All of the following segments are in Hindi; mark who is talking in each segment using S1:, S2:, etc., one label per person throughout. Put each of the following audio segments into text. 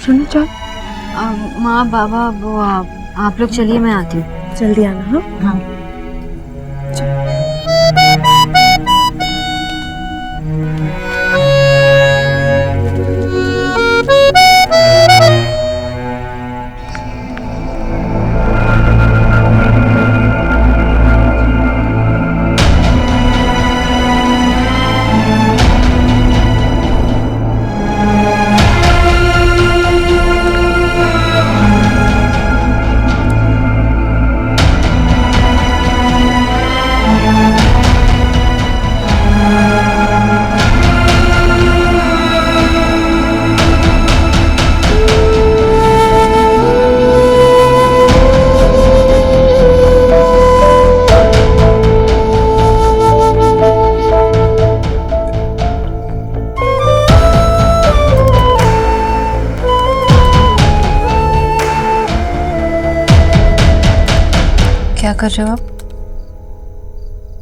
S1: सुनो चाय।
S2: माँ बाबा वो आप लोग चलिए, मैं आती हूँ।
S1: जल्दी आना। हाँ।
S2: क्या कर रहे हो आप?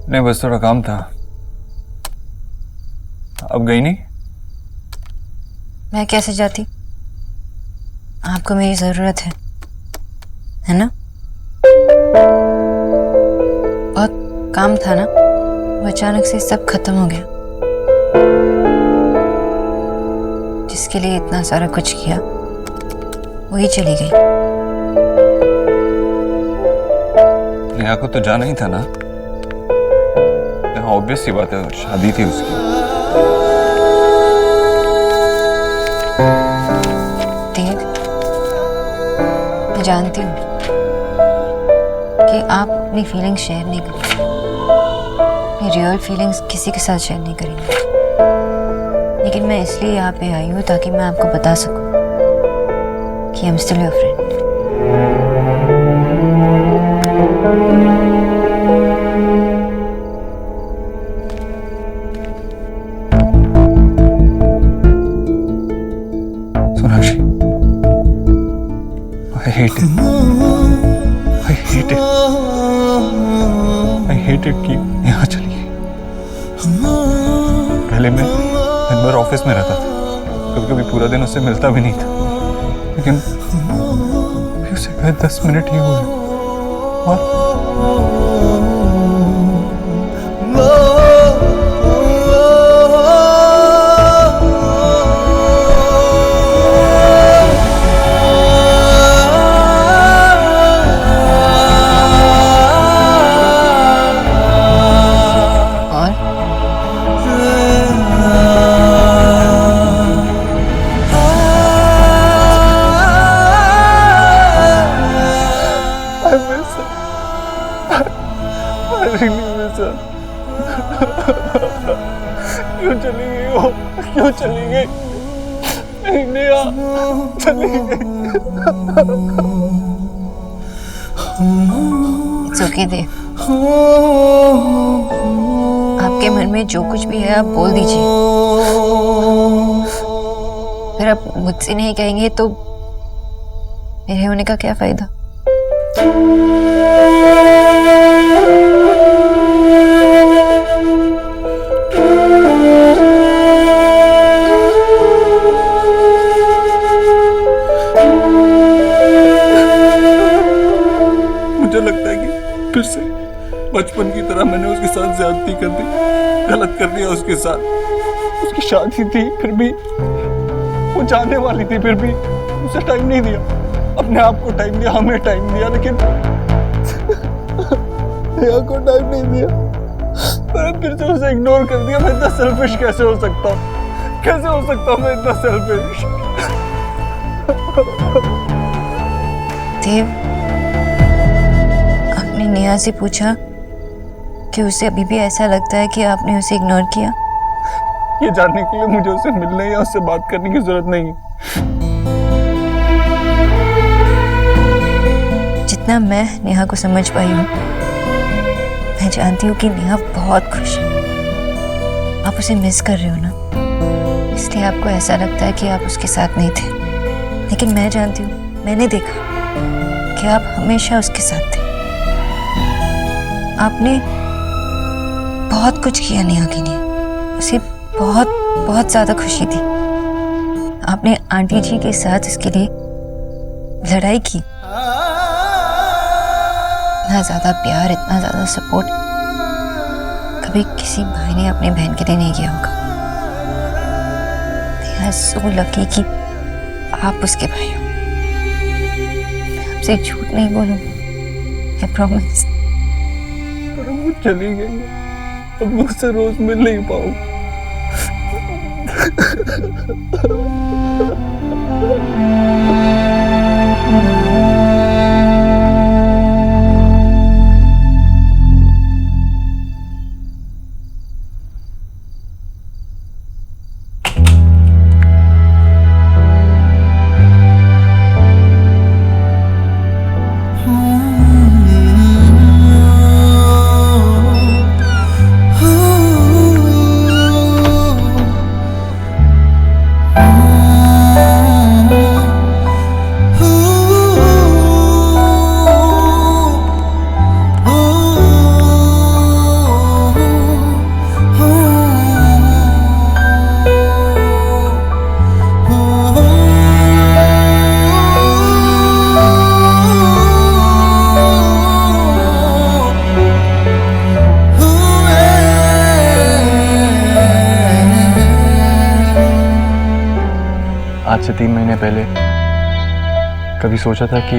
S3: नहीं, बस थोड़ा काम था। अब गई नहीं?
S2: मैं कैसे जाती? आपको मेरी जरूरत है ना? बहुत काम था ना, वो अचानक से सब खत्म हो गया। जिसके लिए इतना सारा कुछ किया वही चली गई।
S3: नेहा को तो जाना ही था ना। ऑब्वियस सी बात है, शादी थी उसकी।
S2: देव, मैं जानती हूँ कि आप अपनी फीलिंग्स शेयर नहीं करेंगे, अपनी रियल फीलिंग्स किसी के साथ शेयर नहीं करेंगे। लेकिन मैं इसलिए यहाँ पे आई हूँ ताकि मैं आपको बता सकूँ कि I am still your friend.
S3: Sonakshi, I hate it. I hate it. I hate it कि यहाँ चली गई। पहले मैं दिन भर ऑफिस में रहता था, कभी-कभी पूरा दिन उससे मिलता भी नहीं था, लेकिन उसे गए 10 मिनट ही हुए और क्यों चली गई वो? क्यों चली गई? नेहा चली गई।
S2: It's okay देव, आपके मन में जो कुछ भी है आप बोल दीजिए। अगर आप मुझसे नहीं कहेंगे तो मेरे होने का क्या फायदा?
S3: मुझे लगता है कि फिर से बचपन की तरह मैंने उसके साथ ज्यादती कर दी, गलत कर दिया उसके साथ। उसकी शादी थी, फिर भी वो जाने वाली थी, फिर भी उसे टाइम नहीं दिया। अपने आप को टाइम दिया, हमें टाइम दिया, लेकिन नेहा को टाइम नहीं दिया। मैंने फिर से उसे इग्नोर कर दिया। मैं इतना सेल्फिश कैसे हो सकता हूँ? कैसे हो सकता हूँ मैं इतना सेल्फिश?
S2: देव, आपने नेहा से पूछा कि उसे अभी भी ऐसा लगता है कि आपने उसे इग्नोर किया?
S3: ये जानने के लिए मुझे उससे मिलने या उससे बात करने की जरूरत नहीं है।
S2: जितना मैं नेहा को समझ पाई हूँ, मैं जानती हूँ कि नेहा बहुत खुश है। आप उसे मिस कर रहे हो ना, इसलिए आपको ऐसा लगता है कि आप उसके साथ नहीं थे। लेकिन मैं जानती हूँ, मैंने देखा कि आप हमेशा उसके साथ थे। आपने बहुत कुछ किया नेहा के लिए, उसे बहुत बहुत ज्यादा खुशी थी। आपने आंटी जी के साथ इसके लिए लड़ाई की, इतना ज्यादा प्यार, इतना ज्यादा सपोर्ट कभी किसी भाई ने अपने बहन के लिए नहीं किया होगा। They are so lucky कि आप उसके भाई हो। मैं आपसे झूठ नहीं बोलूंगी, I promise।
S3: पर वो चली गई, अब मैं उससे रोज मिल नहीं पाऊँ।
S1: आज से 3 महीने पहले कभी सोचा था कि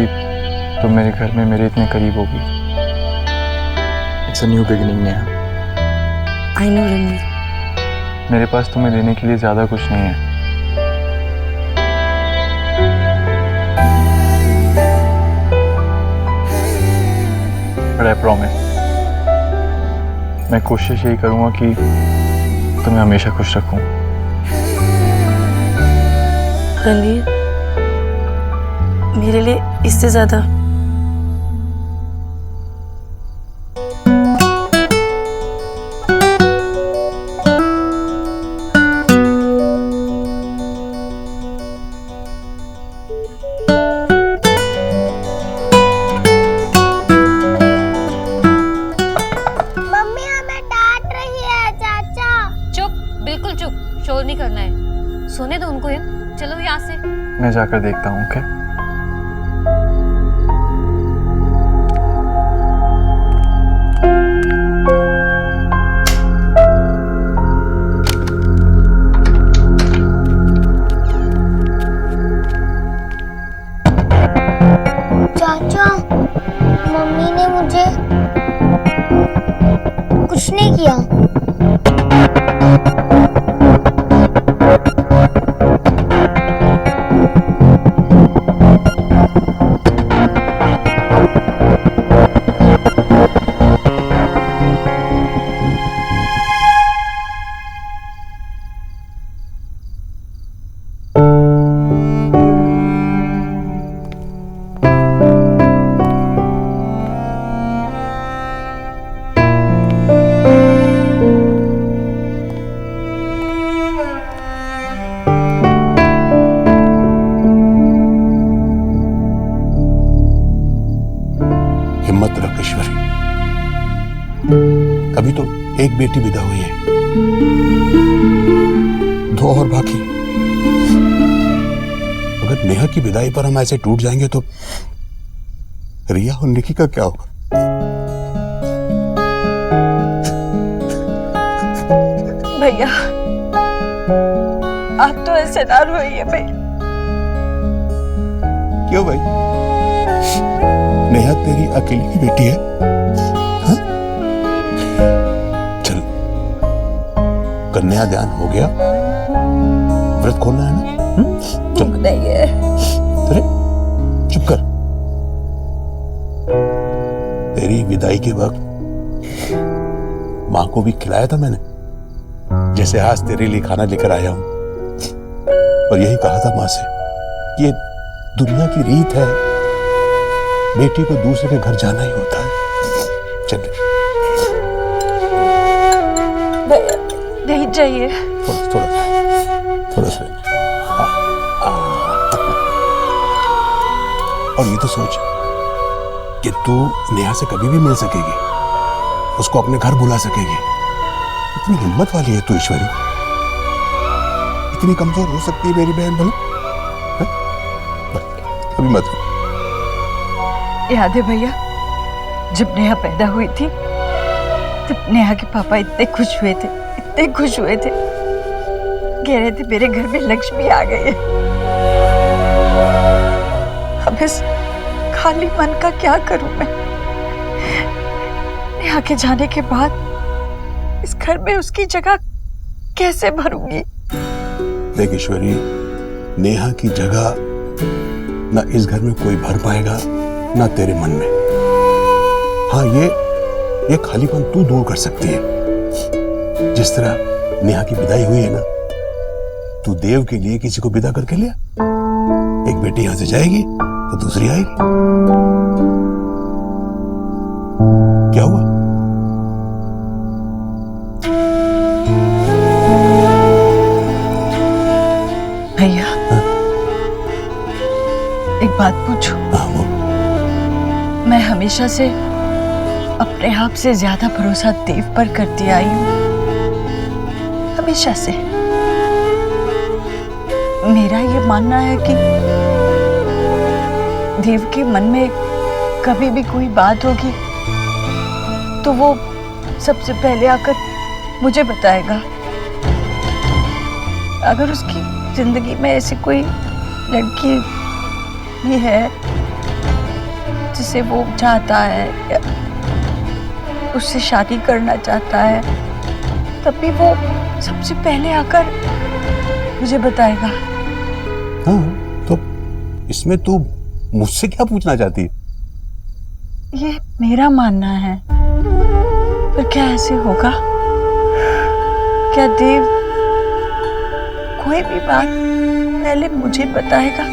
S1: तुम मेरे घर में मेरे इतने करीब होगी। It's a new beginning Neha.
S2: I know Ranveer.
S1: मेरे पास तुम्हें देने के लिए ज्यादा कुछ नहीं है, बट आई प्रॉमिस मैं कोशिश यही करूंगा कि तुम्हें हमेशा खुश रखूं।
S4: रणवीर, मेरे लिए इससे ज्यादा
S5: मम्मी हमें डांट रही है। चाचा
S6: चुप, बिल्कुल चुप, शोर नहीं करना है। सोने दो उनको। चलो यहाँ से।
S1: मैं जाकर देखता हूँ। ओके
S5: चाचा, मम्मी ने मुझे कुछ नहीं किया।
S7: हिम्मत रख ईश्वरी, अभी तो एक बेटी विदा हुई है, 2 और बाकी। अगर नेहा की विदाई पर हम ऐसे टूट जाएंगे तो रिया और निकी का क्या होगा?
S4: भैया, आप तो ऐसे ना रोइए भैया।
S7: क्यों भाई, नेहा तेरी अकेली की बेटी है? हाँ? चल, कन्यादान हो गया, व्रत खोलना है ना? चल
S4: नहीं है।
S7: अरे चुप कर। तेरी विदाई के वक्त मां को भी खिलाया था मैंने, जैसे आज तेरे लिए खाना लेकर आया हूं, और यही कहा था मां से कि ये दुनिया की रीत है, बेटी को दूसरे के घर जाना ही होता है। चल
S4: भैया, नहीं चाहिए।
S7: थोड़ा सा। और ये तो सोच कि तू नेहा से कभी भी मिल सकेगी, उसको अपने घर बुला सकेगी। इतनी हिम्मत वाली है तू ईश्वरी, इतनी कमजोर हो सकती है मेरी बहन भला? भी मत हो।
S8: याद है भैया, जब नेहा पैदा हुई थी तब नेहा के पापा इतने खुश हुए थे, इतने खुश हुए थे, कह रहे थे मेरे घर में लक्ष्मी आ गई है। अब इस खाली मन का क्या करूं मैं? नेहा के जाने के बाद इस घर में उसकी जगह कैसे भरूंगी?
S7: देख ईश्वरी, नेहा की जगह ना इस घर में कोई भर पाएगा ना तेरे मन में। हाँ, ये खालीपन तू दूर कर सकती है। जिस तरह नेहा की विदाई हुई है ना, तू देव के लिए किसी को विदा करके लिया। एक बेटी यहां से जाएगी तो दूसरी आएगी। क्या हुआ?
S8: भैया, एक बात पूछूं?
S7: हाँ, वो
S8: मैं हमेशा से अपने आप से ज्यादा भरोसा देव पर करती आई हूँ, हमेशा से। मेरा ये मानना है कि देव के मन में कभी भी कोई बात होगी तो वो सबसे पहले आकर मुझे बताएगा। अगर उसकी जिंदगी में ऐसी कोई लड़की भी है जिसे वो चाहता है या उससे शादी करना चाहता है, तब भी वो सबसे पहले आकर मुझे बताएगा।
S7: हाँ, तो इसमें तू मुझसे क्या पूछना चाहती है?
S8: ये मेरा मानना है, पर क्या ऐसे होगा? क्या देव कोई भी बात पहले मुझे बताएगा?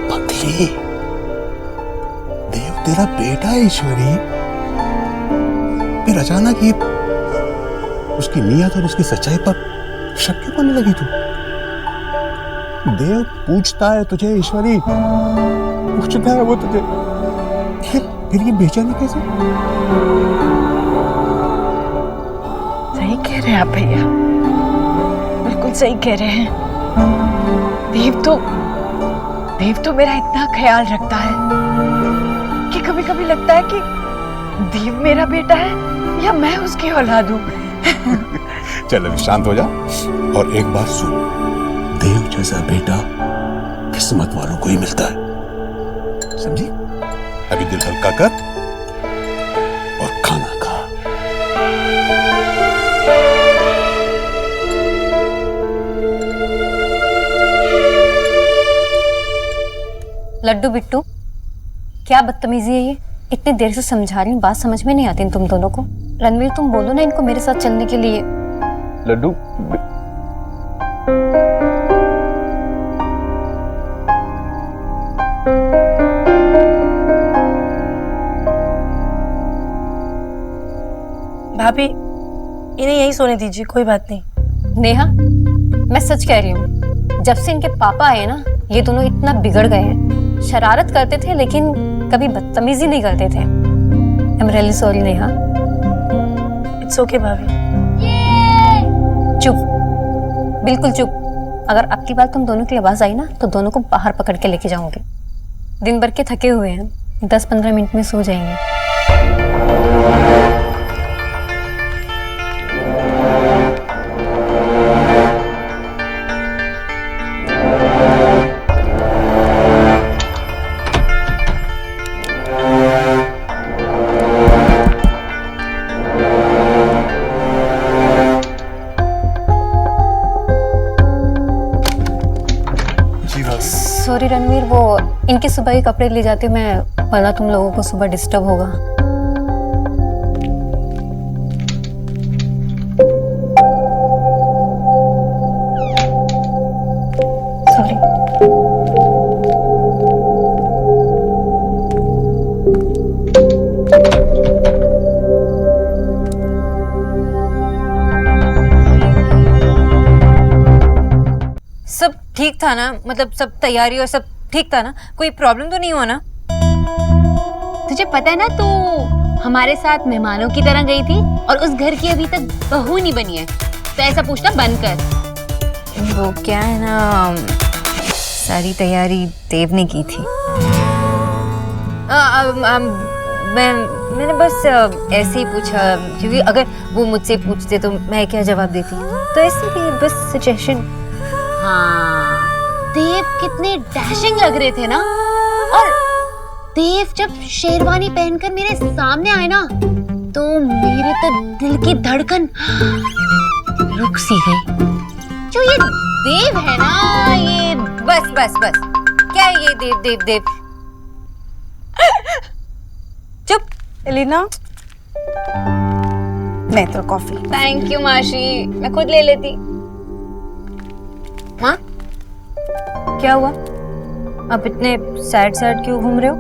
S7: पगली, देव तेरा बेटा है ईश्वरी। फिर अचानक ये उसकी नीयत और उसकी सच्चाई पर शक क्यों करने लगी तू? देव पूछता है तुझे ईश्वरी, पूछता है वो तुझे। फिर ये बेचैनी कैसे?
S8: सही कह रहे हैं आप भैया, बिल्कुल सही कह रहे हैं। देव तो मेरा इतना ख्याल रखता है कि कभी कभी लगता है कि देव मेरा बेटा है या मैं उसकी औलाद हूँ।
S7: चल अभी शांत हो जा और एक बात सुन, देव जैसा बेटा किस्मत वालों को ही मिलता है, समझी? अभी दिल हल्का कर और खाना खा।
S6: लड्डू बिट्टू, क्या बदतमीजी है ये? इतनी देर से समझा रही हूँ, बात समझ में नहीं आती तुम दोनों को। रणवीर, तुम बोलो ना इनको मेरे साथ चलने के लिए।
S1: लड्डू,
S4: भाभी, इन्हें यही सोने दीजिए, कोई बात नहीं।
S6: नेहा, मैं सच कह रही हूँ, जब से इनके पापा आए ना, ये दोनों इतना बिगड़ गए हैं। शरारत करते थे लेकिन कभी बदतमीजी नहीं करते थे। I am really sorry Neha.
S4: It's okay भाभी।
S6: चुप, बिल्कुल चुप। अगर अब की बार तुम दोनों की आवाज आई ना तो दोनों को बाहर पकड़ के लेके जाऊंगी। दिन भर के थके हुए हैं, 10-15 मिनट में सो जाएंगे। सॉरी रणवीर, वो इनके सुबह के कपड़े ले जाती हूँ मैं, वरना तुम लोगों को सुबह डिस्टर्ब होगा। सॉरी।
S2: सब ठीक था ना? मतलब सब तैयारी और सब ठीक था ना? कोई प्रॉब्लम तो नहीं हुआ ना?
S6: तुझे पता है ना, तू हमारे साथ मेहमानों की तरह गई थी और उस घर की अभी तक बहू नहीं बनी है, तो ऐसा पूछना बंद कर।
S2: वो क्या है ना, सारी तैयारी देव ने की थी। मैंने बस ऐसे ही पूछा, क्योंकि अगर वो मुझसे पूछते तो मैं क्या जवाब देती, तो इसलिए बस सजेशन।
S9: हाँ, देव कितने डैशिंग लग रहे थे ना, और देव जब शेरवानी पहनकर मेरे सामने आए ना, तो मेरे तो दिल की धड़कन रुक सी गई। जो ये देव है ना, ये
S2: बस बस बस, क्या है ये देव देव देव? चुप।
S4: एलिना, मैं तो कॉफी।
S2: थैंक यू माशी, मैं खुद ले लेती। हाँ, क्या हुआ? आप इतने सैड सैड क्यों घूम रहे हो?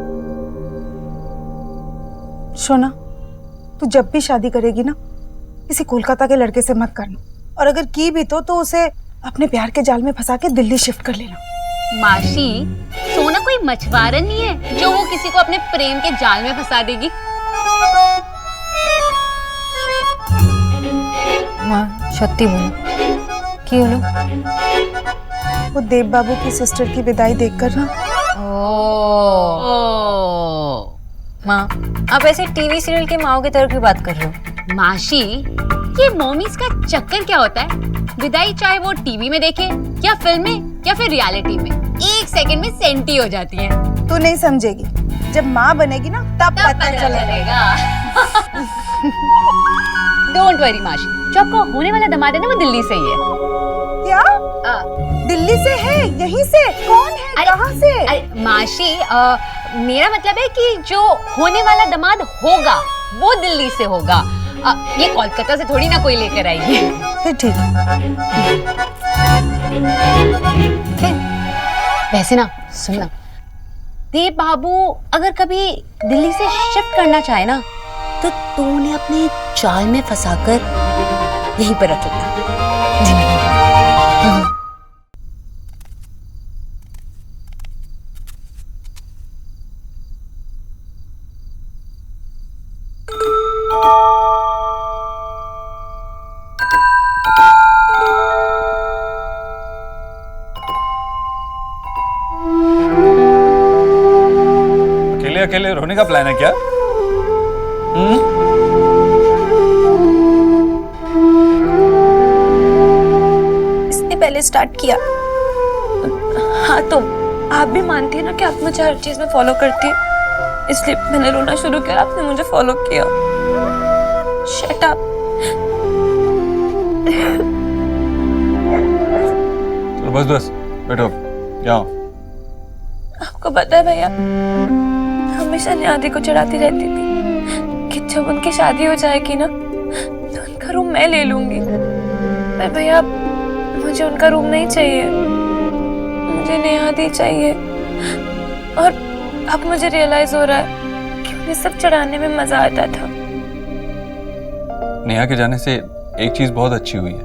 S4: सोना, तू जब भी शादी करेगी ना, किसी कोलकाता के लड़के से मत करना, और अगर की भी तो उसे अपने प्यार के जाल में फंसा के दिल्ली शिफ्ट कर लेना।
S9: माशी, सोना कोई मछुआरा नहीं है जो वो किसी को अपने प्रेम के जाल में फंसा देगी।
S2: माँ सत्य बोलो, क्यों बोलो?
S4: वो देव बाबू की सिस्टर की विदाई देखकर ना,
S2: माँ आप ऐसे टीवी सीरियल के माओ की तरह की बात कर रहे हो?
S9: माशी, ये मॉमीज का चक्कर क्या होता है? विदाई चाहे वो टीवी में देखे या फिल्म में या फिर रियलिटी में, 1 सेकंड में सेंटी हो जाती है।
S4: तू नहीं समझेगी, जब माँ बनेगी ना तब पता चलेगा।
S9: डोंट वरी माशी, जो आपका होने वाला दामाद है ना, वो दिल्ली से ही है।
S4: क्या? दिल्ली से है? यहीं से? कौन है? कहाँ से?
S9: अरे माशी, मेरा मतलब है कि जो होने वाला दामाद होगा वो दिल्ली से होगा। ये कोलकाता से थोड़ी ना कोई लेकर आएगी।
S4: फिर ठीक है।
S9: वैसे ना सुनना, देव बाबू अगर कभी दिल्ली से शिफ्ट करना चाहे ना, तो तू उन्हें अपने जाल में फंसाकर यहीं पर रख लेना।
S3: अकेले अकेले रोने का प्लान है क्या?
S2: इसने पहले स्टार्ट किया। हाँ तो आप भी मानती है ना कि आप मुझे हर चीज में फॉलो करती है, इसलिए मैंने रोना शुरू किया, आपने मुझे फॉलो किया। Shut up.
S3: तो बस बैठो, जाओ।
S2: आपको पता है भैया, हमेशा नियादी को चिढ़ाती रहती थी कि जब उनकी शादी हो जाएगी ना, तो उनका रूम मैं ले लूंगी। पर भैया मुझे उनका रूम नहीं चाहिए, मुझे नियादी चाहिए। और अब मुझे रियलाइज हो रहा है कि उन्हें सब चढ़ाने में मजा आता था।
S3: नेहा के जाने से एक चीज बहुत अच्छी हुई है,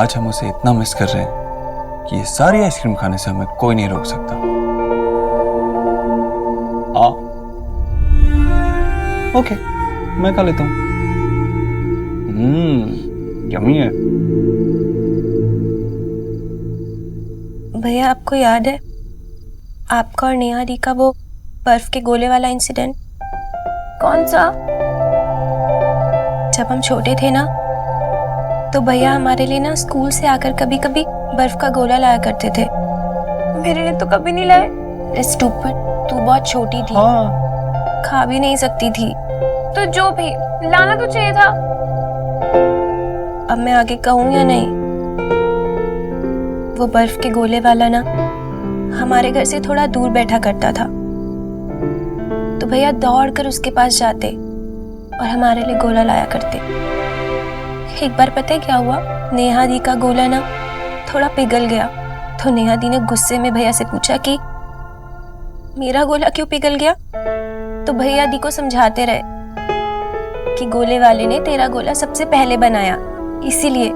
S3: आज हम उसे इतना मिस कर रहे हैं कि ये सारी आइसक्रीम खाने से हमें कोई नहीं रोक सकता। ओके, मैं खा लेता हूँ। यम्मी है।
S2: भैया आपको याद है आपका और नेहा दी का वो बर्फ के गोले वाला इंसिडेंट? कौन सा? जब हम छोटे थे ना, तो भैया हमारे लिए ना स्कूल से आकर कभी कभी बर्फ का गोला लाया करते थे। मेरे लिए तो कभी नहीं लाए। स्टूपिड, तू बहुत छोटी थी, खा भी नहीं सकती थी, तो जो भी लाना तो चाहिए था। अब मैं आगे कहूँ या नहीं, वो बर्फ के गोले वाला ना हमारे घर से थोड़ा दूर बैठा करता था, तो भैया दौड़कर उसके पास जाते और हमारे लिए गोला लाया करते। एक बार पता है क्या हुआ, नेहा दी का गोला ना थोड़ा पिघल गया, तो नेहा दी ने गुस्से में भैया से पूछा कि मेरा गोला क्यों पिघल गया? तो भैया दी को समझाते रहे कि गोले वाले ने तेरा गोला सबसे पहले बनाया, इसीलिए।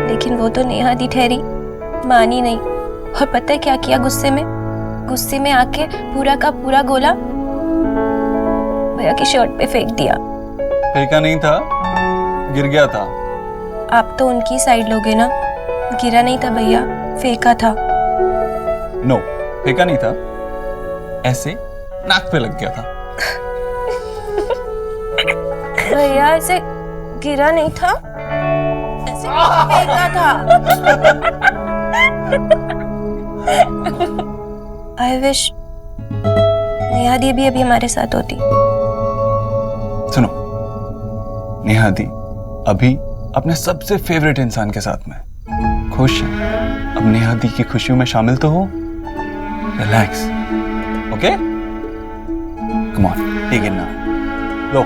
S2: लेकिन वो तो नेहा दी ठहरी, मानी नहीं, और पता है क्या किया? गुस्से में आके पूरा का पूरा गोला भैया की शर्ट पे फेंक दिया।
S3: फेंका नहीं था, गिर गया था।
S2: आप तो उनकी साइड लोगे ना, गिरा नहीं था भैया,
S8: फेंका था।
S3: नो, फेंका नहीं था, ऐसे नाक पे लग गया था।
S8: भैया ऐसे गिरा नहीं था, ऐसे फेंका था। आई विश नेहा दी भी अभी हमारे साथ होती।
S3: सुनो, नेहा दी अभी अपने सबसे फेवरेट इंसान के साथ में खुश है। अब नेहा दी की खुशियों में शामिल तो हो। Relax, okay? Come on, take it now. Low